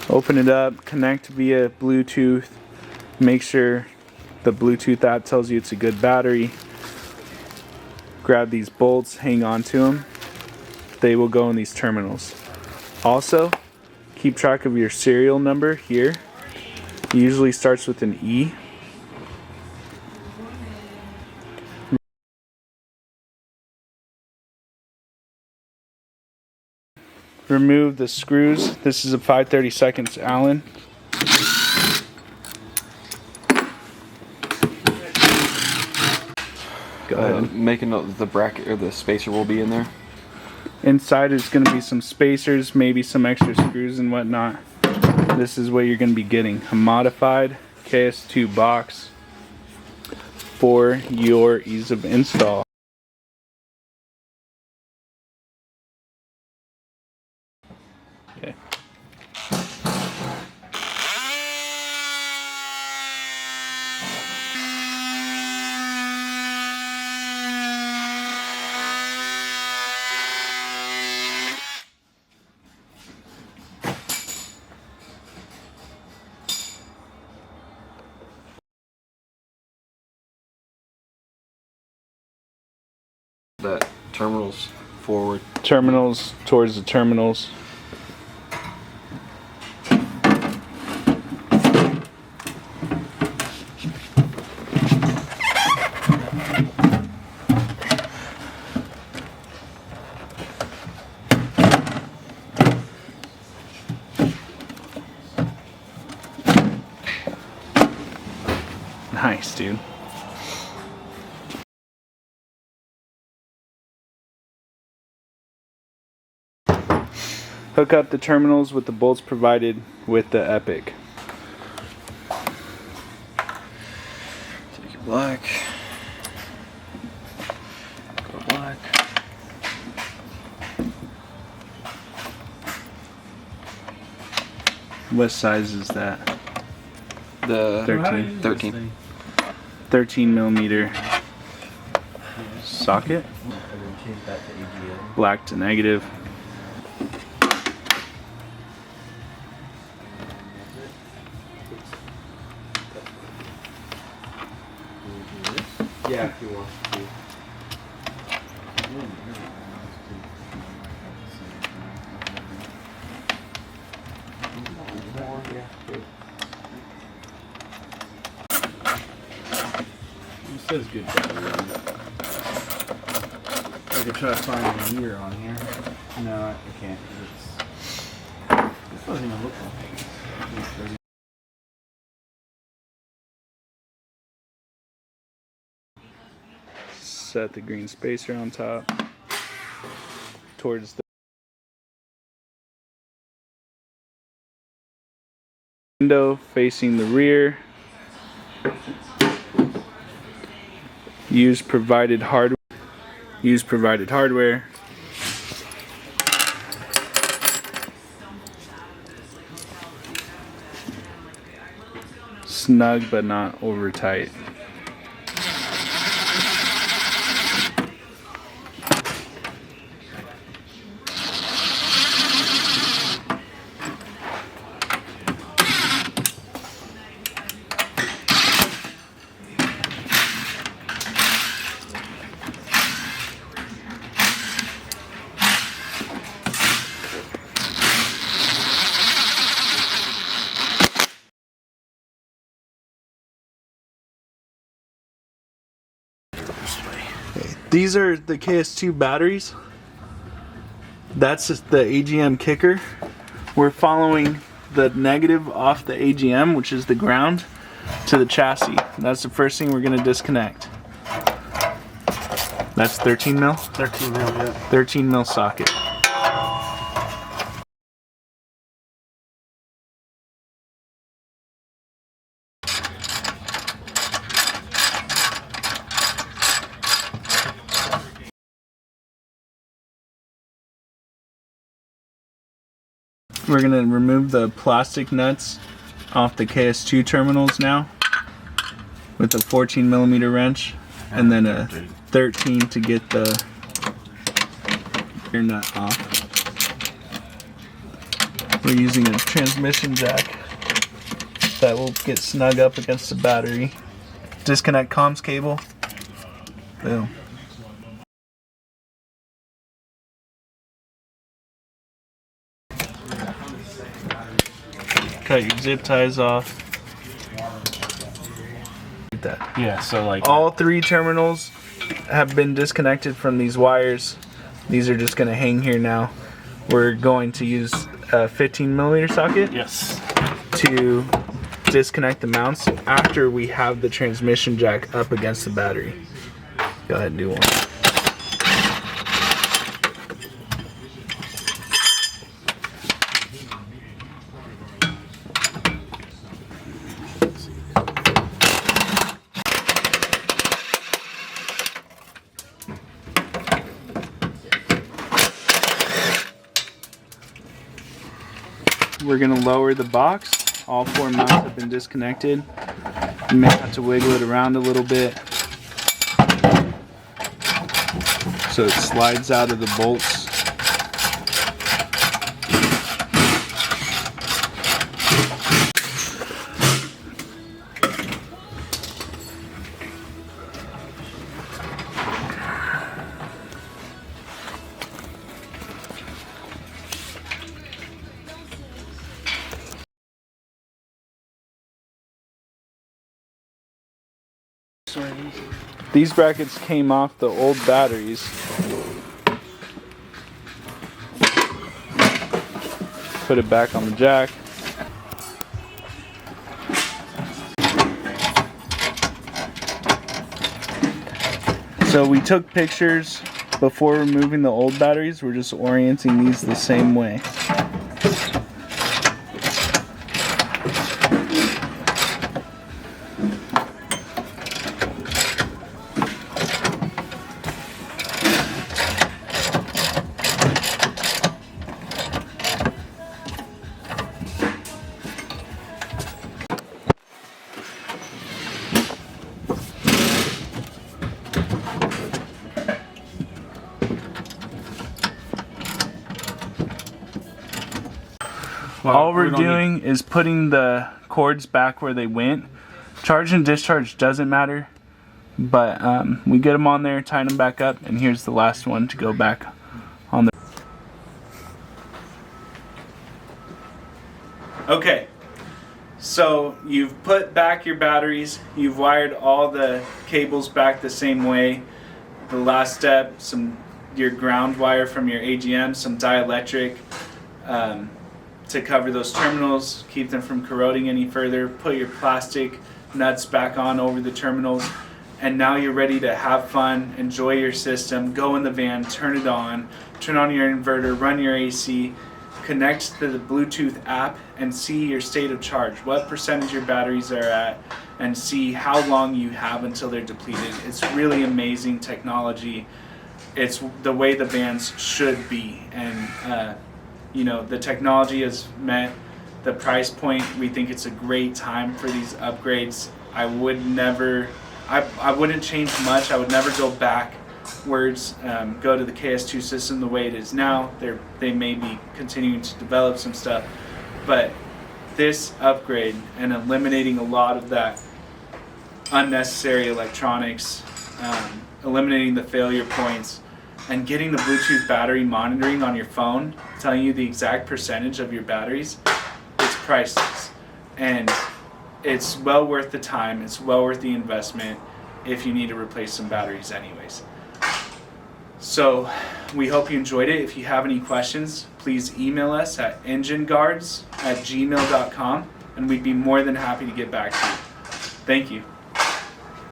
Open it up, connect via Bluetooth. Make sure the Bluetooth app tells you it's a good battery. Grab these bolts, hang on to them. They will go in these terminals. Also, keep track of your serial number here. It usually starts with an E. Remove the screws. This is a 5/32 Allen. Go ahead. Make a note that the bracket or the spacer will be in there. Inside is going to be some spacers, maybe some extra screws and whatnot. This is what you're going to be getting. A modified KS2 box for your ease of install. Okay. That terminals forward. Terminals towards the terminals. Nice, dude. Hook up the terminals with the bolts provided with the Epoch. Take it black. Go black. What size is that? The 13. 13 millimeter socket. Black to negative. Yeah, if you want to. It says good battery. I could try to find a year on here. No, I can't. This doesn't even look like it. Set the green spacer on top towards the window facing the rear. Use provided hardware. Snug but not over tight. These are the KS2 batteries. That's just the AGM kicker. We're following the negative off the AGM, which is the ground, to the chassis. That's the first thing we're going to disconnect. That's 13 mil? 13 mil, yeah. 13 mil socket. We're going to remove the plastic nuts off the KS2 terminals now with a 14 millimeter wrench and then a 13 to get the rear nut off. We're using a transmission jack that will get snug up against the battery. Disconnect comms cable. Boom. Cut your zip ties off. Like that. Yeah, so like All 3 terminals have been disconnected from these wires. These are just going to hang here now. We're going to use a 15mm socket yes. to disconnect the mounts after we have the transmission jack up against the battery. Go ahead and do one. We're going to lower the box. All 4 mounts have been disconnected. You may have to wiggle it around a little bit so it slides out of the bolts. These brackets came off the old batteries. Put it back on the jack. So we took pictures before removing the old batteries. We're just orienting these the same way. All we're doing is putting the cords back where they went. Charge and discharge doesn't matter, but we get them on there, tighten them back up, and here's the last one to go back on the... Okay, so you've put back your batteries, you've wired all the cables back the same way. The last step, your ground wire from your AGM, some dielectric, to cover those terminals, keep them from corroding any further. Put your plastic nuts back on over the terminals, and now you're ready to have fun, enjoy your system, go in the van, turn it on, turn on your inverter, run your AC, connect to the Bluetooth app and see your state of charge, what percentage your batteries are at, and see how long you have until they're depleted. It's really amazing technology. It's the way the vans should be, and you know, the technology has met the price point. We think it's a great time for these upgrades. I wouldn't change much. I would never go backwards, go to the KS2 system the way it is now. They may be continuing to develop some stuff, but this upgrade and eliminating a lot of that unnecessary electronics, eliminating the failure points, and getting the Bluetooth battery monitoring on your phone, telling you the exact percentage of your batteries, it's priceless. And it's well worth the time, it's well worth the investment if you need to replace some batteries anyways. So we hope you enjoyed it. If you have any questions, please email us at engineguards@gmail.com, and we'd be more than happy to get back to you. Thank you.